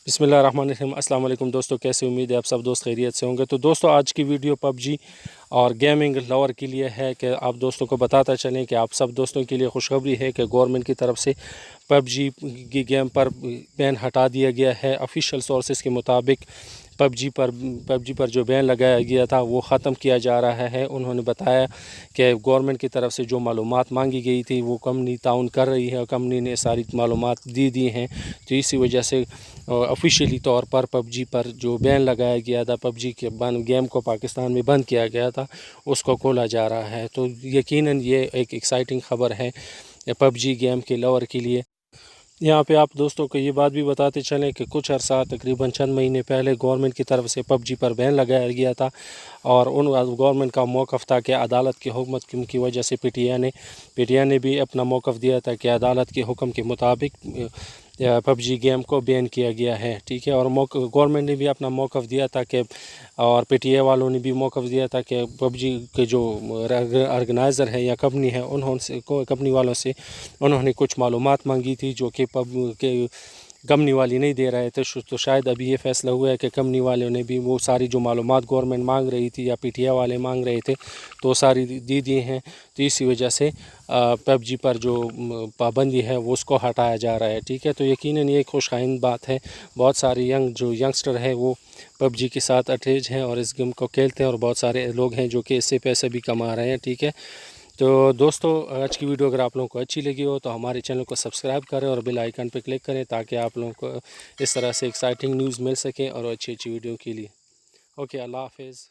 बिस्मिल्लाहिर्रहमानिर्रहीम। अस्सलाम वालेकुम दोस्तों, कैसे उम्मीद है आप सब दोस्त खैरियत से होंगे। तो दोस्तों आज की वीडियो पबजी और गेमिंग लवर के लिए है कि आप दोस्तों को बताता चलें कि आप सब दोस्तों के लिए खुशखबरी है कि गवर्नमेंट की तरफ से पबजी की गेम पर बैन हटा दिया गया है। ऑफिशियल सोर्सेज के मुताबिक पबजी पर जो बैन लगाया गया था वो ख़त्म किया जा रहा है। उन्होंने बताया कि गवर्नमेंट की तरफ से जो मालूमात मांगी गई थी वो कंपनी ताउन कर रही है और कंपनी ने सारी मालूमात दी हैं। तो इसी वजह से ऑफिशियली तौर पर पबजी पर जो बैन लगाया गया था, पबजी के गेम को पाकिस्तान में बंद किया गया था, उसको खोला जा रहा है। तो यकीनन ये एक एक्साइटिंग ख़बर है पबजी गेम के लवर के लिए। यहाँ पे आप दोस्तों को ये बात भी बताते चलें कि कुछ अर्सा तकरीबन चंद महीने पहले गवर्नमेंट की तरफ से पबजी पर बैन लगाया गया था और उन गवर्नमेंट का मौक़िफ़ था कि अदालत की हुकूमत की वजह से पीटीआई ने भी अपना मौक़िफ़ दिया था कि अदालत के हुक्म के मुताबिक पबजी गेम को बैन किया गया है, ठीक है। और गवर्नमेंट ने भी अपना मौक़िफ़ दिया था कि और पीटीआई वालों ने भी मौक़िफ़ दिया था कि पबजी के जो ऑर्गेनाइज़र है या कंपनी है कंपनी वालों से उन्होंने कुछ मालूमात मांगी थी जो कि कंपनी वाली नहीं दे रहे थे। तो शायद अभी ये फ़ैसला हुआ है कि कंपनी वालों ने भी वो सारी जो मालूमात गवर्नमेंट मांग रही थी या पीटीआई वाले मांग रहे थे तो सारी दी हैं। तो इसी वजह से पबजी पर जो पाबंदी है वो उसको हटाया जा रहा है, ठीक है। तो यकीनन ये खुशआइंद बात है। बहुत सारे यंगस्टर है वो पबजी के साथ अटैच हैं और इस गेम को खेलते हैं और बहुत सारे लोग हैं जो कि इससे पैसे भी कमा रहे हैं, ठीक है। तो दोस्तों आज की वीडियो अगर आप लोगों को अच्छी लगी हो तो हमारे चैनल को सब्सक्राइब करें और बेल आइकन पर क्लिक करें ताकि आप लोगों को इस तरह से एक्साइटिंग न्यूज़ मिल सके और अच्छी वीडियो के लिए। ओके, अल्लाह हाफिज़।